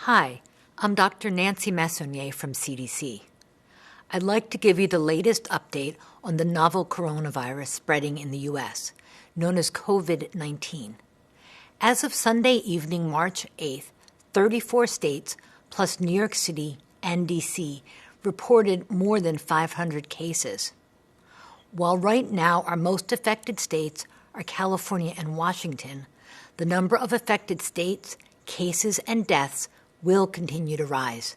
Hi, I'm Dr. Nancy Messonnier from CDC. I'd like to give you the latest update on the novel coronavirus spreading in the U.S., known as COVID-19. As of Sunday evening, March 8th, 34 states, plus New York City and D.C., reported more than 500 cases. While right now our most affected states are California and Washington, the number of affected states, cases, and deaths will continue to rise.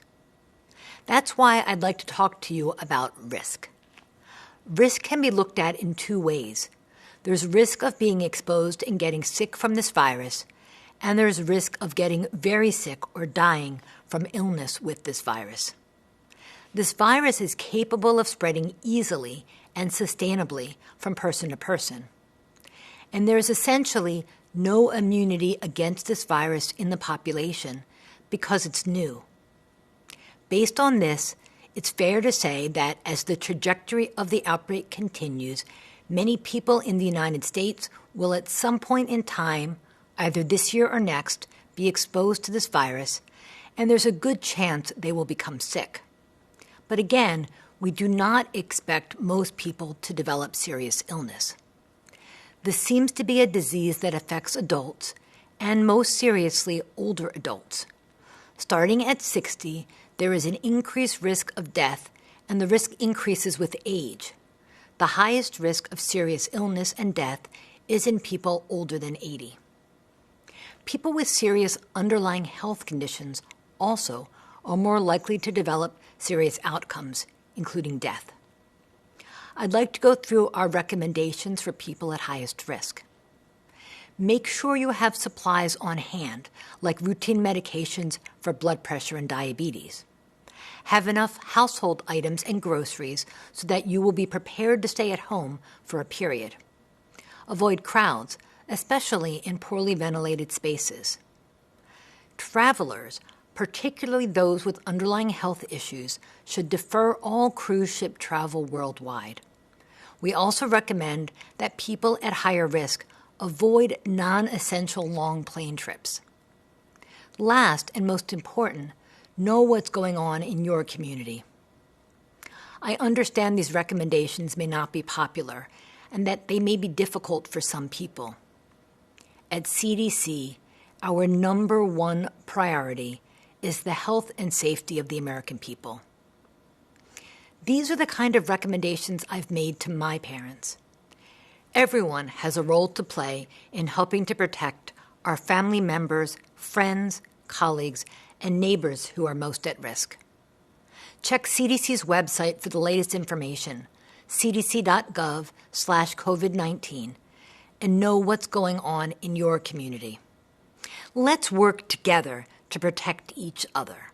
That's why I'd like to talk to you about risk. Risk can be looked at in two ways. There's risk of being exposed and getting sick from this virus, and there's risk of getting very sick or dying from illness with this virus. This virus is capable of spreading easily and sustainably from person to person. And there's essentially no immunity against this virus in the population because it's new. Based on this, it's fair to say that as the trajectory of the outbreak continues, many people in the United States will at some point in time, either this year or next, be exposed to this virus, and there's a good chance they will become sick. But again, we do not expect most people to develop serious illness. This seems to be a disease that affects adults, and most seriously, older adults. Starting at 60, there is an increased risk of death, and the risk increases with age. The highest risk of serious illness and death is in people older than 80. People with serious underlying health conditions also are more likely to develop serious outcomes, including death. I'd like to go through our recommendations for people at highest risk. Make sure you have supplies on hand, like routine medications for blood pressure and diabetes. Have enough household items and groceries so that you will be prepared to stay at home for a period. Avoid crowds, especially in poorly ventilated spaces. Travelers, particularly those with underlying health issues, should defer all cruise ship travel worldwide. We also recommend that people at higher risk avoid non-essential long plane trips. Last and most important, know what's going on in your community. I understand these recommendations may not be popular and that they may be difficult for some people. At CDC, our number one priority is the health and safety of the American people. These are the kind of recommendations I've made to my parents. Everyone has a role to play in helping to protect our family members, friends, colleagues, and neighbors who are most at risk. Check CDC's website for the latest information, cdc.gov/COVID-19, and know what's going on in your community. Let's work together to protect each other.